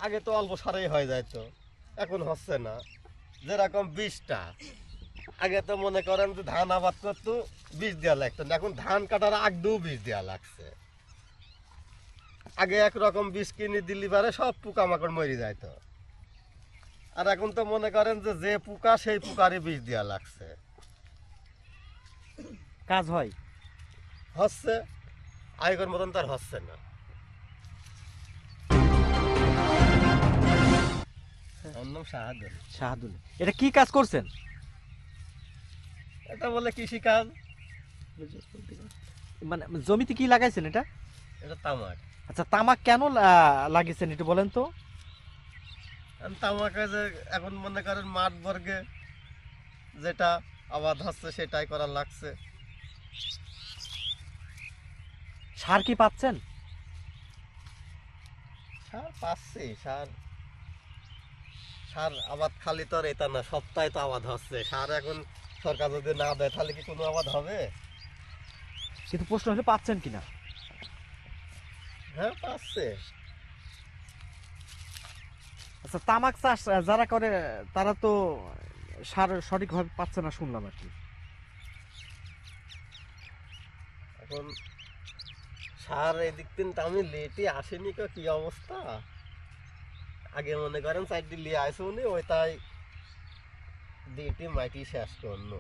আগে তো অল্প সারেই হয়ে যাইতো, এখন হচ্ছে না। যেরকম বীজটা আগে তো মনে করেন যে ধান আবাদ করতো বীজ দেওয়া লাগতো না, এখন ধান কাটার আগ দিয়েও বীজ দেওয়া লাগছে। আগে একরকম বীজ কিনে দিলি পারে সব পোকামাকড় মরে যাইতো, আর এখন তো মনে করেন যে যে পোকা সেই পোকারই বীজ দেওয়া লাগছে। কাজ হয়? হচ্ছে, আগের মতন তার হচ্ছে না। আমার নাম শাহাদুল। শাহাদুল, এটা কি কাজ করছেন? এটা বলে কৃষি কাজ। মানে জমিতে কি লাগাইছেন এটা? এটা তামাক। আচ্ছা, তামাক কেন লাগিয়েছেন একটু বলেন তো। তামাকে যে এখন মনে করেন মাঠ বর্গে যেটা আবাদ হচ্ছে সেটাই করা লাগছে। সার কি পাচ্ছেন? সার পাচ্ছি, সার সার আবাদ খালি তো আর এটা না, সপ্তাহে তো আবাদ হচ্ছে। সার এখন সরকার যদি না দেয় তাহলে কি কোনো আবাদ হবে? কিন্তু প্রশ্ন হলে পাচ্ছেন কিনা। হ্যাঁ, পাচ্ছে। আচ্ছা, তামাক চাষ যারা করে তারা তো সার সঠিকভাবে পাচ্ছে না শুনলাম আর কি। এখন সার এদিক দিন তো আমি লেটে আসেনি, কি অবস্থা। আগে মনে করেন সাইডটি লিয়ে আসে উনি, ওই তাই দিটি মাটি শেষ করলো।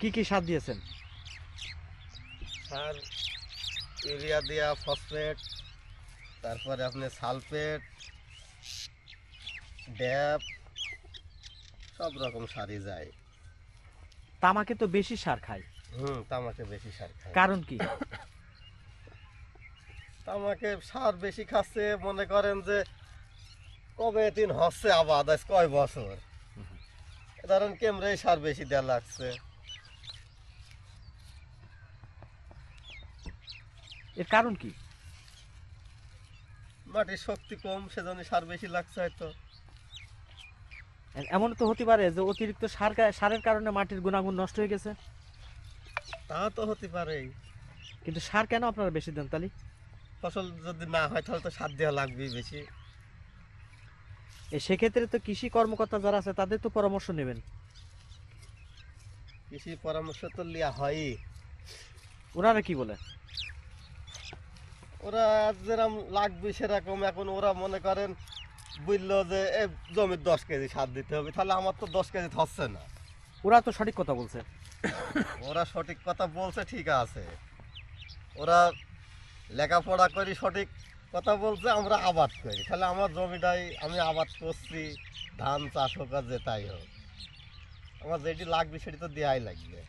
কি কি সার দিয়েছেন? সার ইউরিয়া দেয়া, ফসফেট, তারপরে আপনি সালফেট, ড্যাপ, সব রকম সারই যায়। তামাকে তো বেশি সার খায়, তামাকে বেশি সার খায়। কারণ কি? তামাকে সার বেশি খাচ্ছে মনে করেন যে কবে দিন হচ্ছে আবাদ, আজ কয় বছর, ধরেন কেমরাই সার বেশি দেওয়া লাগছে। এর কারণ কি? মাটির শক্তি কম, সেজন্য সার বেশি লাগছে হয়তো। এমন তো হতে পারে যে অতিরিক্ত সারের কারণে মাটির গুণাগুণ নষ্ট হয়ে গেছে। তা তো হতে পারে। কিন্তু সার কেন আপনারা বেশি দেন তাহলে? ফসল যদি না হয় তাহলে তো সার দেওয়া লাগবেই বেশি। সেক্ষেত্রে তো কৃষি কর্মকর্তা যারা আছে তাদের তো পরামর্শ নেবেন। কৃষি পরামর্শ তো লিয়া হয়ই। ওনারা কি বলে? ওরা যেরকম লাগবে সেরকম, এখন ওরা মনে করেন বুঝলো যে জমির 10 কেজি সার দিতে হবে, তাহলে আমার তো 10 কেজি হচ্ছে না। ওরা তো সঠিক কথা বলছে। ওরা সঠিক কথা বলছে, ঠিক আছে, ওরা লেখাপড়া করি সঠিক কথা বলছে, আমরা আবাদ করি, তাহলে আমার জমিটাই আমি আবাদ করছি, ধান চাষ হোক আর যেটাই হোক, আমার যেটি লাগবে সেটি তো দেওয়াই লাগবে।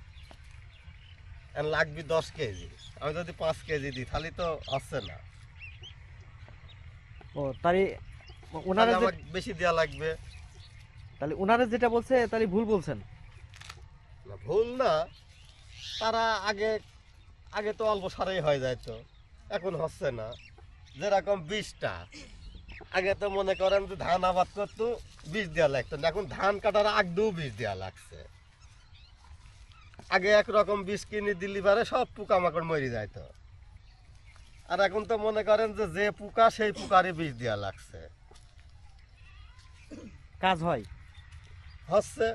আর লাগবে 10 কেজি, আমি যদি 5 কেজি দিই তাহলে তো হচ্ছে না। ও তাহলে ওনারা আমার বেশি দেওয়া লাগবে। তাহলে ওনারা যেটা বলছে তাহলে ভুল বলছেন। না, ভুল না। তারা আগে আগে তো অল্প সারেই হয়ে যাইতো, এখন হচ্ছে না। যেরকম বীজটা আগে তো মনে করেন যে ধান আবাদ করতো বীজ দেওয়া লাগতো না, এখন ধান কাটার আগ দিয়েও বীজ দেওয়া লাগছে। আগে একরকম বীজ কিনে দিলি পারে সব পোকামাকড় মরে যাইতো, আর এখন তো মনে করেন যে যে পোকা সেই পোকারই বীজ দেওয়া লাগছে। কাজ হয়? হচ্ছে,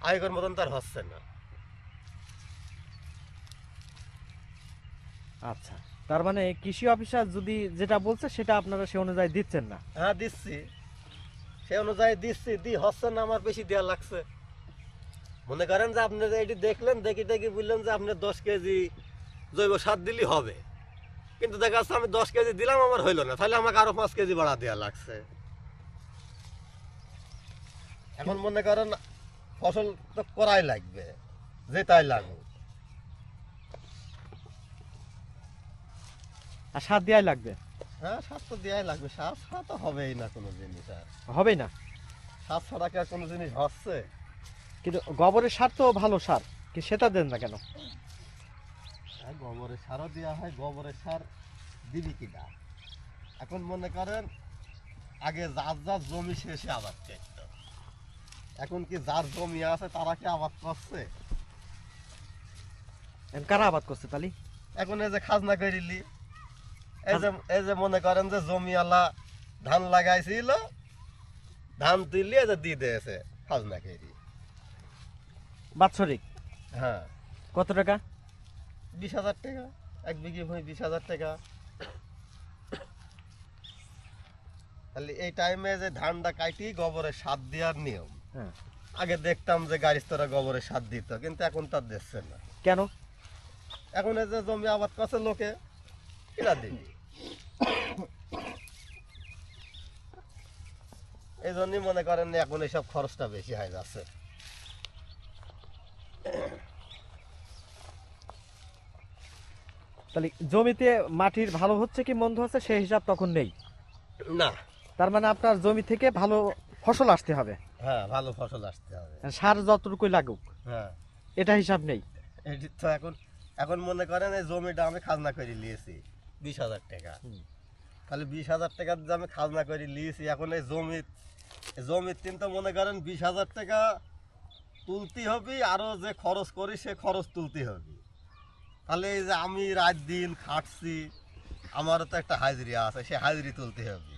আগের মতন তার হচ্ছে না। আচ্ছা, তার মানে কৃষি অফিসার যদি যেটা বলছে সেটা আপনারা সে অনুযায়ী দিচ্ছেন না? হ্যাঁ, দিচ্ছি, সে অনুযায়ী দিচ্ছি, হচ্ছে না, আমার বেশি দেওয়া লাগছে। মনে করেন যে আপনি এটি দেখলেন, দেখি দেখি বুঝলেন যে আপনি 10 কেজি জৈব সার দিলেই হবে, কিন্তু দেখা যাচ্ছে আমি 10 কেজি দিলাম, আমার হইলো না, তাহলে আমাকে আরো 5 কেজি বাড়া দেওয়া লাগছে। এখন মনে করেন ফসল তো করাই লাগবে, যেটাই লাগুক। আর সার দেওয়াই লাগবে? হ্যাঁ, সার তো দেওয়াই লাগবে, সার ছাড়া তো হবেই না কোনো জিনিস। আর হবেই না? সার ছাড়া কি আর কোনো জিনিস হচ্ছে? কিন্তু গোবরের সার তো ভালো সার, কি সেটা দেন না কেন? হ্যাঁ, গোবরের সারও দেওয়া হয়, গোবরের সার দিবি কিনা। এখন মনে করেন আগে যার যার জমি শেষে আবাদ করত, এখন কি যার জমি আছে তারা কি আবাদ করছে? কারা আবাদ করছে তাহলে? এখন এই যে খাজনা করিলি, এই যে মনে করেন যে জমিওয়ালা ধান লাগাইছিল, ধান তুললে এই যে দিয়ে দিয়েছে খাজনা খেয়ে। বাৎসরিক হ্যাঁ, কত টাকা? 20,000 টাকা, 1 বিঘে ভূমি 20,000 টাকা। তাহলে এই টাইমে যে ধানটা কাটি গোবরের সার দেওয়ার নিয়ম, হ্যাঁ। আগে দেখতাম যে গাড়িস্তরা গোবরের সার দিত, কিন্তু এখন তার দিচ্ছে না। কেন? এখন এই যে জমি আবাদ করছে লোকে, এরা দিবি। এই জন্যই মনে করেন এখন এইসব খরচটা বেশি হয়ে যাচ্ছে। তাহলে জমিতে মাটির ভালো হচ্ছে কি মন্দ হচ্ছে সেই হিসাব তখন নেই। না, তার মানে আপনার জমি থেকে ভালো ফসল আসতে হবে, হ্যাঁ, ভালো ফসল আসতে হবে। সার যতটুকুই লাগুক হ্যাঁ, এটা হিসাব নেই। এটি তো এখন মনে করেন এই জমিটা আমি খাজনা করে নিয়েছি 20,000 টাকা। তাহলে 20,000 টাকার যে আমি খাজনা করে নিয়েছি, এখন এই জমির কিন্তু মনে করেন 20,000 টাকা তুলতে হবে, আরো যে খরচ করি সে খরচ তুলতে হবে। তাহলে এই যে আমি রাত দিন খাটছি, আমারও তো একটা হাজিরি আছে, সে হাজিরি তুলতে হবে।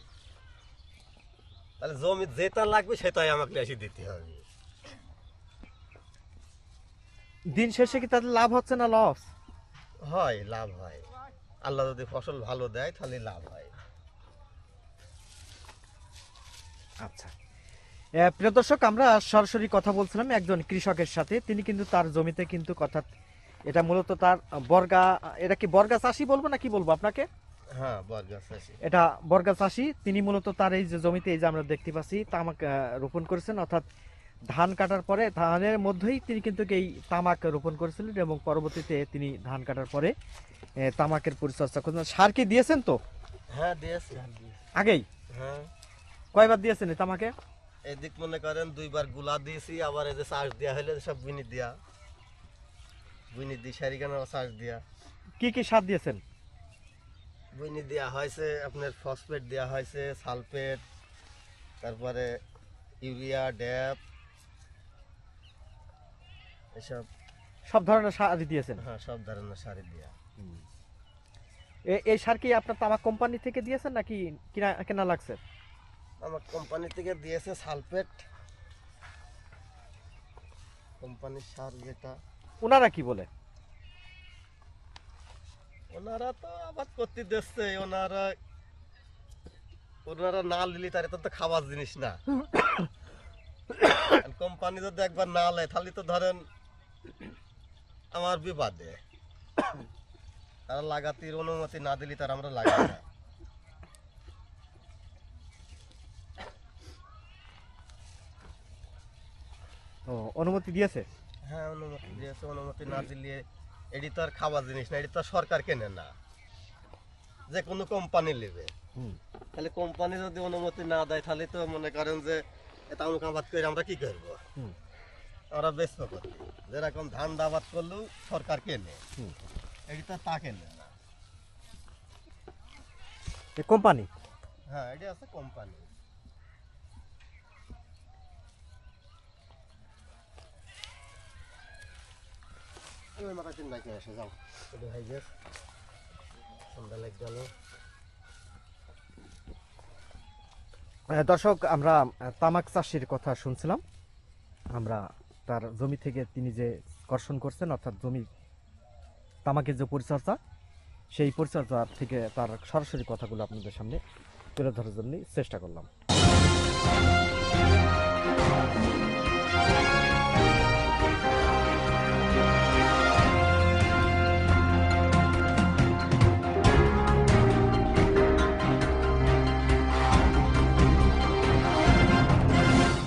তাহলে জমি যেটা লাগবে সেটাই আমাকে এসে দিতে হবে। দিন শেষে কি তাদের লাভ হচ্ছে না লস? হয়, লাভ হয়। আল্লাহ যদি ফসল ভালো দেয় তাহলে লাভ হয়। আচ্ছা, প্রিয় দর্শক, আমরা সরাসরি কথা বলছিলাম একজন কৃষকের সাথে। তিনি কিন্তু তার জমিতে কিন্তু অর্থাৎ এটা মূলত তার বর্গা, এটা কি বর্গা চাষি বলবো না কি বলবো আপনাকে? হ্যাঁ, বর্গা চাষি। এটা বর্গা চাষি। তিনি মূলত তার এই যে জমিতে এই যে আমরা দেখতে পাচ্ছি তামাক রোপণ করেছেন, অর্থাৎ ধান কাটার পরে ধানের মধ্যেই তিনি কিন্তু এই তামাক রোপণ করেছিলেন এবং পরবর্তীতে তিনি ধান কাটার পরে তামাকের পরিচর্যা করেছেন। সার কি দিয়েছেন তো? হ্যাঁ, দিয়েছি। আগেই হ্যাঁ, কয়বার দিয়েছেন এই তামাকে? এদিক মনে করেন 2বার গুলা দিয়েছি, আবার এই যে চাষ দেওয়া হলে সব বুনি দিয়ে সারিখানা চাষ দিয়া। কি কি সার দিয়েছেন? বুনি দেওয়া হয়েছে, আপনার ফসফেট দেওয়া হয়েছে, সালফেট, তারপরে ইউরিয়া, ড্যাপ, এসব। সব ধরনের সার দিয়েছেন? হ্যাঁ, সব ধরনের সারি দেওয়া। এই সার কি আপনার তামাক কোম্পানি থেকে দিয়েছেন নাকি কেনা লাগছে? আমার কোম্পানি থেকে দিয়েছে সালফেট, কোম্পানির সার যেটা। ওনারা কি বলে? ওনারা তো আবাদ করতে দিচ্ছে, ওনারা না নিলে তার তো খাবার জিনিস না। কোম্পানি যদি একবার না নেয় তাহলে তো ধরেন আমার বিবাদে, তারা লাগাতির অনুমতি না দিলে তার আমরা লাগাই না। ও, অনুমতি দিয়েছে? হ্যাঁ, অনুমতি দিয়েছে। অনুমতি না দিলে এটি তো আর খাবার জিনিস না, এটি তো আর সরকার কেনে না, যে কোনো কোম্পানি নেবে। তাহলে কোম্পানি যদি অনুমতি না দেয় তাহলে তো মনে করেন যে তামুক আবাদ করে আমরা কি করবো? আমরা বেচবো করতে। যেরকম ধান আবাদ করলেও সরকার কেনে, এটি তো তা কেনে না। কোম্পানি? হ্যাঁ, এটি আছে কোম্পানি। যাও, সন্ধ্যা লেগে গেল। দর্শক, আমরা তামাক চাষির কথা শুনছিলাম। আমরা তার জমি থেকে তিনি যে কর্ষণ করছেন, অর্থাৎ জমি তামাকের যে পরিচর্যা, সেই পরিচর্যা থেকে তার সরাসরি কথাগুলো আপনাদের সামনে তুলে ধরার জন্য চেষ্টা করলাম।